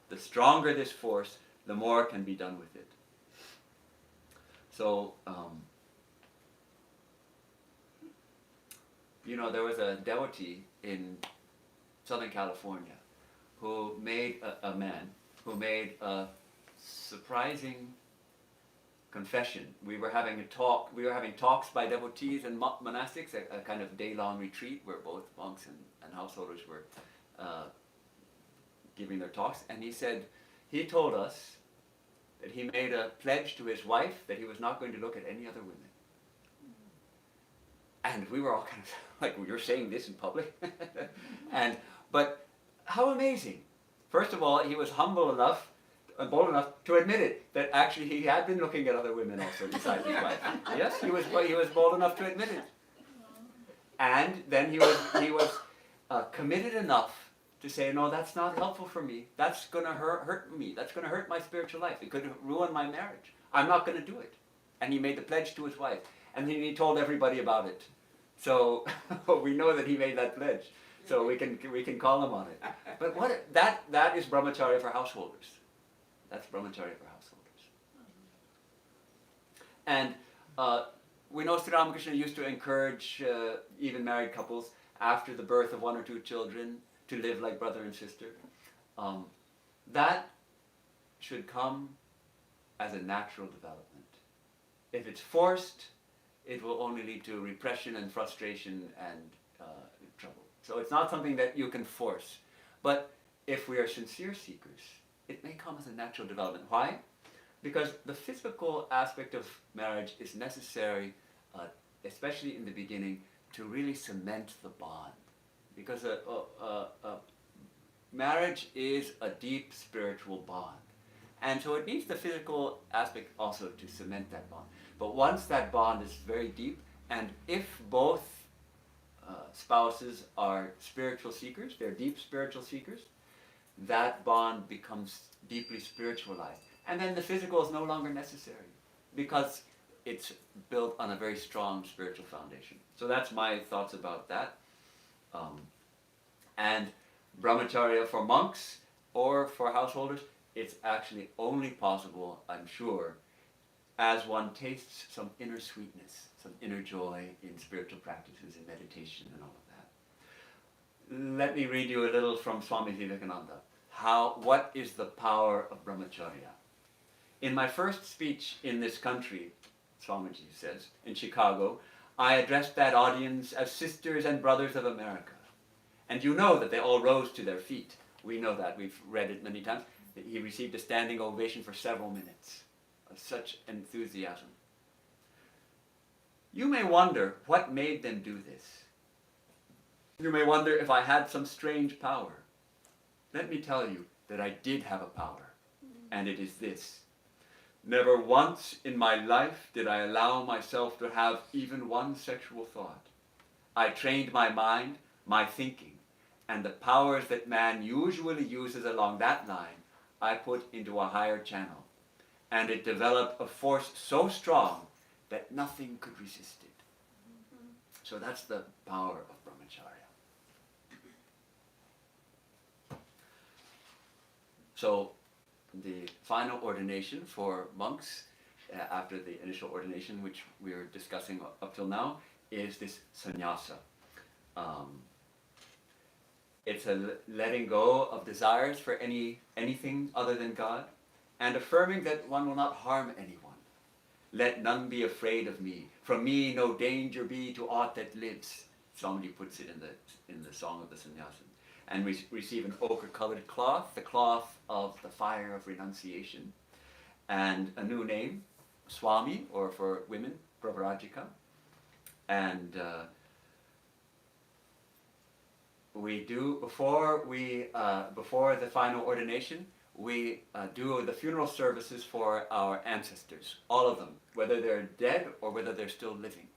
The stronger this force, the more can be done with it. So, there was a devotee in Southern California who made a man who made a surprising confession. We were having a talk. We were having talks by devotees and monastics, a kind of day-long retreat where both monks and householders were giving their talks. And he told us that he made a pledge to his wife that he was not going to look at any other women. And we were all kind of like, well, you're saying this in public? But how amazing. First of all, he was humble enough and bold enough to admit it, that actually he had been looking at other women also besides his wife. Yes, he was bold enough to admit it. And then he was committed enough to say, no, that's not helpful for me. That's going to hurt me. That's going to hurt my spiritual life. It could ruin my marriage. I'm not going to do it. And he made the pledge to his wife. And then he told everybody about it. So we know that he made that pledge. So we can call him on it. But that is brahmacharya for householders. That's brahmacharya for householders. And we know Sri Ramakrishna used to encourage even married couples after the birth of 1 or 2 children to live like brother and sister. That should come as a natural development. If it's forced, it will only lead to repression and frustration and trouble. So it's not something that you can force. But if we are sincere seekers, it may come as a natural development. Why? Because the physical aspect of marriage is necessary, especially in the beginning, to really cement the bond. Because marriage is a deep spiritual bond. And so it needs the physical aspect also to cement that bond. But once that bond is very deep, and if both spouses are spiritual seekers, they're deep spiritual seekers, that bond becomes deeply spiritualized. And then the physical is no longer necessary because it's built on a very strong spiritual foundation. So that's my thoughts about that. And brahmacharya for monks or for householders, it's actually only possible, I'm sure, as one tastes some inner sweetness, some inner joy in spiritual practices, in meditation and all of that. Let me read you a little from Swami Vivekananda. What is the power of brahmacharya? In my first speech in this country, Swamiji says, in Chicago, I addressed that audience as sisters and brothers of America. And you know that they all rose to their feet. We know that. We've read it many times. He received a standing ovation for several minutes of such enthusiasm. You may wonder what made them do this. You may wonder if I had some strange power. Let me tell you that I did have a power, and it is this. Never once in my life did I allow myself to have even one sexual thought. I trained my mind, my thinking, and the powers that man usually uses along that line, I put into a higher channel. And it developed a force so strong that nothing could resist it. So that's the power of brahmacharya. So the final ordination for monks, after the initial ordination, which we are discussing up till now, is this sannyasa. It's a letting go of desires for anything other than God, and affirming that one will not harm anyone. Let none be afraid of me. From me no danger be to aught that lives. Somebody puts it in the song of the sannyasin. And we receive an ochre-colored cloth, the cloth of the fire of renunciation, and a new name, Swami, or for women, Pravrajika. And we do, before the final ordination, we do the funeral services for our ancestors, all of them, whether they're dead or whether they're still living,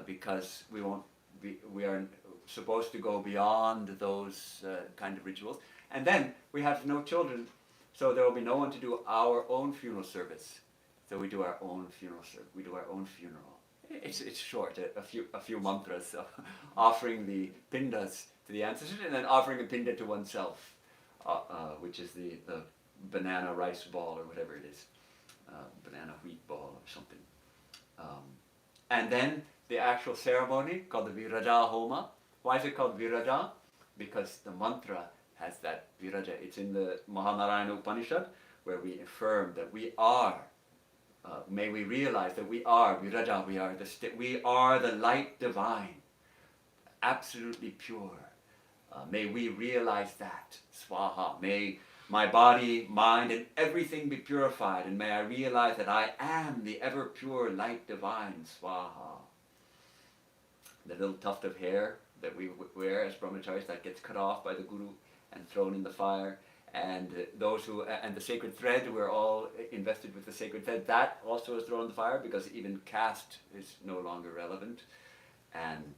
because we are supposed to go beyond those kind of rituals. And then we have no children, so there will be no one to do our own funeral service. So we do our own funeral service. We do our own funeral. It's short, a few mantras, offering the pindas to the ancestors, and then offering a pinda to oneself, which is the banana rice ball or whatever it is, banana wheat ball or something. And then the actual ceremony called the Viraja Homa. Why is it called Viraja? Because the mantra has that Viraja. It's in the Mahanarayana Upanishad, where we affirm that we are may we realize that we are Viraja, we are the light divine, absolutely pure. May we realize that, Swaha. May my body, mind, and everything be purified, and may I realize that I am the ever pure light divine, Swaha. The little tuft of hair that we wear as brahmacharis that gets cut off by the guru and thrown in the fire, and and the sacred thread, we're all invested with the sacred thread, that also is thrown in the fire because even caste is no longer relevant. And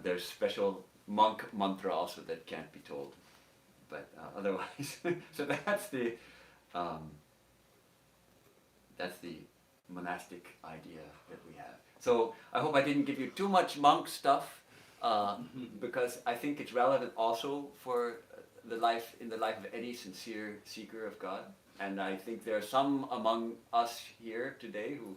there's special monk mantra also that can't be told, but otherwise, so that's the monastic idea that we have. So I hope I didn't give you too much monk stuff, because I think it's relevant also for the life of any sincere seeker of God. And I think there are some among us here today who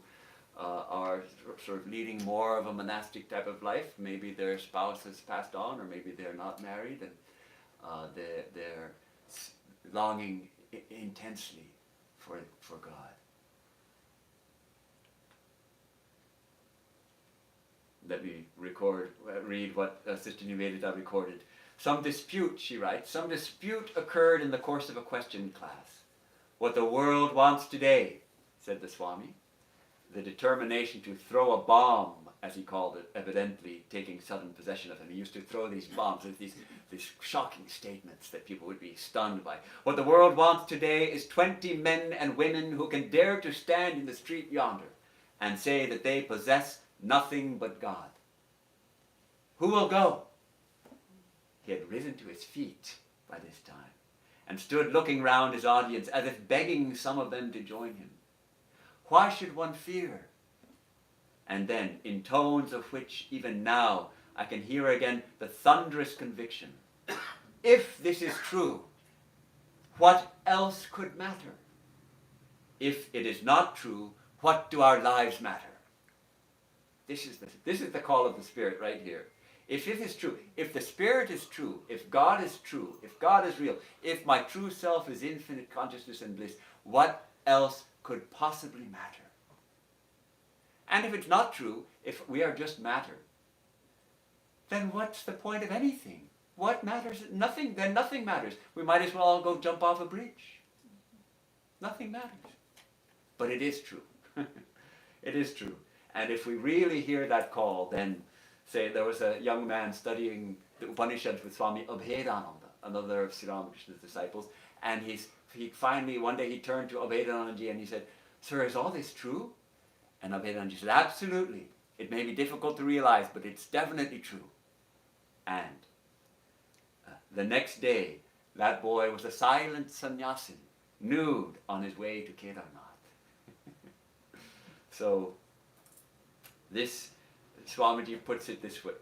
are sort of leading more of a monastic type of life. Maybe their spouse has passed on, or maybe they're not married, and they're longing intensely for God. Let me read what Sister Nivedita recorded. Some dispute, she writes, some dispute occurred in the course of a question class. What the world wants today, said the Swami, the determination to throw a bomb, as he called it, evidently taking sudden possession of him. He used to throw these bombs, these shocking statements that people would be stunned by. What the world wants today is 20 men and women who can dare to stand in the street yonder and say that they possess nothing but God. Who will go? He had risen to his feet by this time and stood looking round his audience as if begging some of them to join him. Why should one fear? And then, in tones of which even now I can hear again the thunderous conviction, if this is true, what else could matter? If it is not true, what do our lives matter? This is the call of the Spirit right here. If it is true, if the Spirit is true, if God is true, if God is real, if my true self is infinite consciousness and bliss, what else could possibly matter? And if it's not true, if we are just matter, then what's the point of anything? What matters? Nothing. Then nothing matters. We might as well all go jump off a bridge. Nothing matters. But it is true. It is true. And if we really hear that call, then say there was a young man studying the Upanishads with Swami Abhedananda, another of Sri Ramakrishna's disciples, and he finally, one day he turned to Abhedanandaji and he said, "Sir, is all this true?" And Abhedanandaji said, "Absolutely. It may be difficult to realize, but it's definitely true." And the next day, that boy was a silent sannyasin, nude on his way to Kedarnath. So, this, Swamiji puts it this way,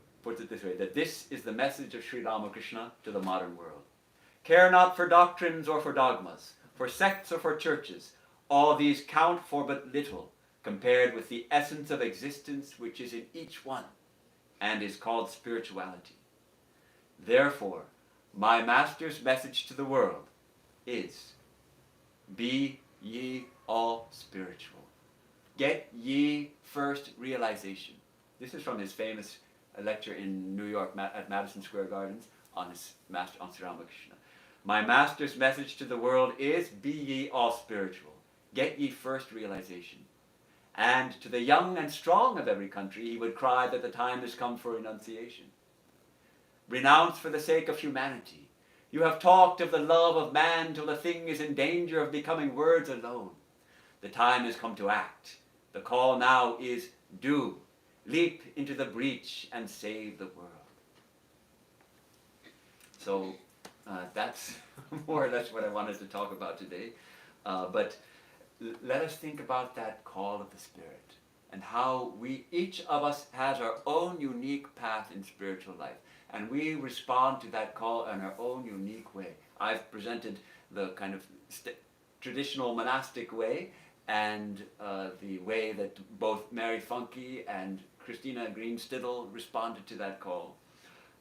that this is the message of Sri Ramakrishna to the modern world. Care not for doctrines or for dogmas, for sects or for churches. All these count for but little compared with the essence of existence which is in each one and is called spirituality. Therefore, my Master's message to the world is, be ye all spiritual. Get ye first realization. This is from his famous lecture in New York at Madison Square Gardens on his master, on Sri Ramakrishna. My Master's message to the world is, be ye all spiritual. Get ye first realization. And to the young and strong of every country, he would cry that the time has come for renunciation. Renounce for the sake of humanity. You have talked of the love of man till the thing is in danger of becoming words alone. The time has come to act. The call now is do. Leap into the breach and save the world. So that's more or less what I wanted to talk about today. But let us think about that call of the Spirit and how each of us has our own unique path in spiritual life. And we respond to that call in our own unique way. I've presented the kind of traditional monastic way, and the way that both Mary Funke and Christina Green-Stidle responded to that call.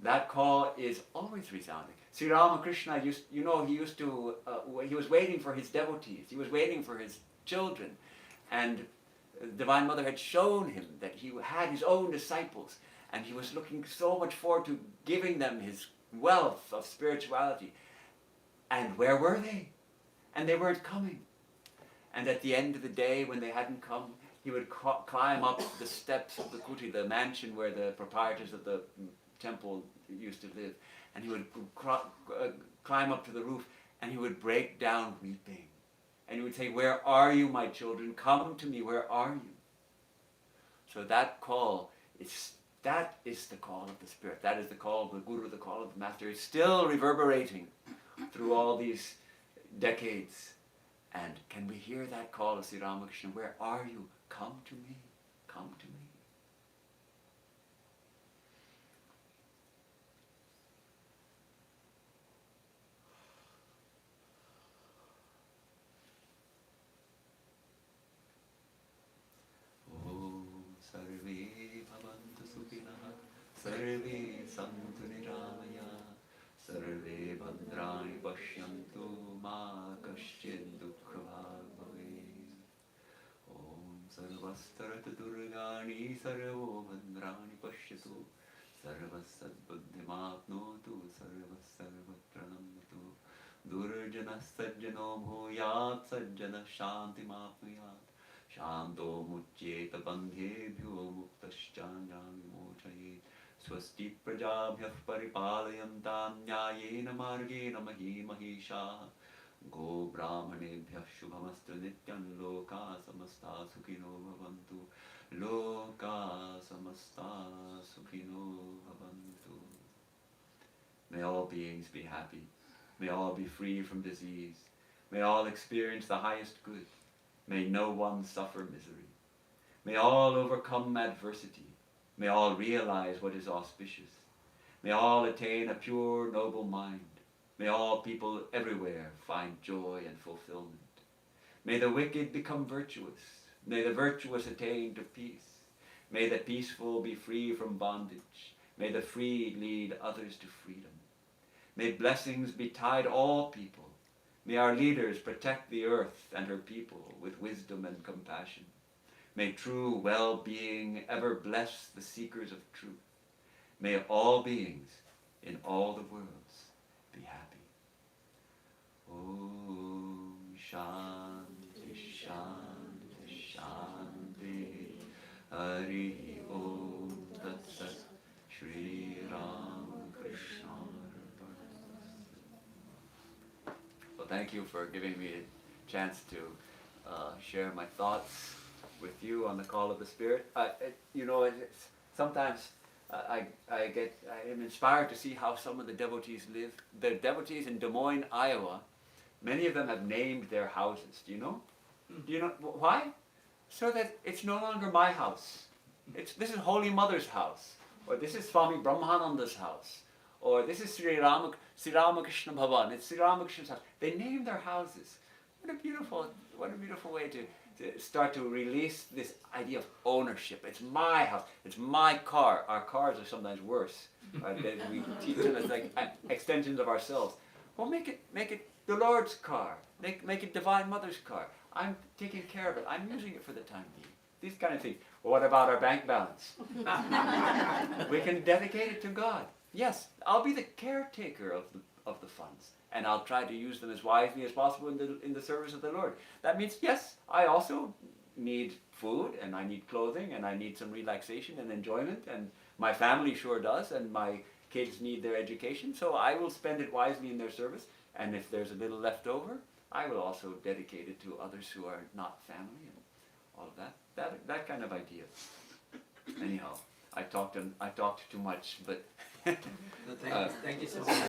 That call is always resounding. Sri Ramakrishna he was waiting for his devotees. He was waiting for his children. And Divine Mother had shown him that he had his own disciples, and he was looking so much forward to giving them his wealth of spirituality. And where were they? And they weren't coming. And at the end of the day, when they hadn't come, he would climb up the steps of the kuti, the mansion where the proprietors of the temple used to live. And he would climb up to the roof, and he would break down weeping. And he would say, "Where are you, my children? Come to me, where are you?" So that call, that is the call of the Spirit. That is the call of the Guru, the call of the Master. It's still reverberating through all these decades. And can we hear that call of Sri Ramakrishna? Where are you? Come to me. Come to me. Sarve bhavantu sukhinah, sarve santu niramaya, sarve bhadrani pashyantu ma kaschid dukkhavaag bhavet. Om sarvastarata durgani sarvo bhadrani pashyatu, sarvasad buddhimapnotu, sarvasarvatranamatu, durjana sajjano bhuyat sajjana shantimapnuyat. Shanto muccheta bandhebhyo muktaschanyam vimochayet. Swasti prajabhyah paripalayamtam nyayena margena mahi mahisha. Go brahmanebhyah shubhamastu nityam loka samasta sukhino bhavantu. Loka samasta sukhino bhavantu. May all beings be happy. May all be free from disease. May all experience the highest good. May no one suffer misery. May all overcome adversity. May all realize what is auspicious. May all attain a pure, noble mind. May all people everywhere find joy and fulfillment. May the wicked become virtuous. May the virtuous attain to peace. May the peaceful be free from bondage. May the free lead others to freedom. May blessings betide all people. May our leaders protect the earth and her people with wisdom and compassion. May true well-being ever bless the seekers of truth. May all beings in all the worlds be happy. Om Shanti Shanti Shanti Hari Om Tat Sat Shri Ram Krishna. Well, thank you for giving me a chance to share my thoughts with you on the call of the Spirit. Sometimes I am inspired to see how some of the devotees live. The devotees in Des Moines, Iowa, many of them have named their houses. Do you know? Do you know why? So that it's no longer my house. This is Holy Mother's house, or this is Swami Brahmananda's house, or this is Sri Ramakrishna Bhavan. It's Sri Ramakrishna's house. They name their houses. What a beautiful way to start to release this idea of ownership. It's my house. It's my car. Our cars are sometimes worse. We teach them as like extensions of ourselves. Well, make it the Lord's car. Make it Divine Mother's car. I'm taking care of it. I'm using it for the time being. These kind of things. Well, what about our bank balance? We can dedicate it to God. Yes, I'll be the caretaker of the funds, and I'll try to use them as wisely as possible in the service of the Lord. That means, yes, I also need food, and I need clothing, and I need some relaxation and enjoyment, and my family sure does, and my kids need their education, so I will spend it wisely in their service, and if there's a little left over, I will also dedicate it to others who are not family, and all of that. That kind of idea. Anyhow, I talked too much, but Thank you so much.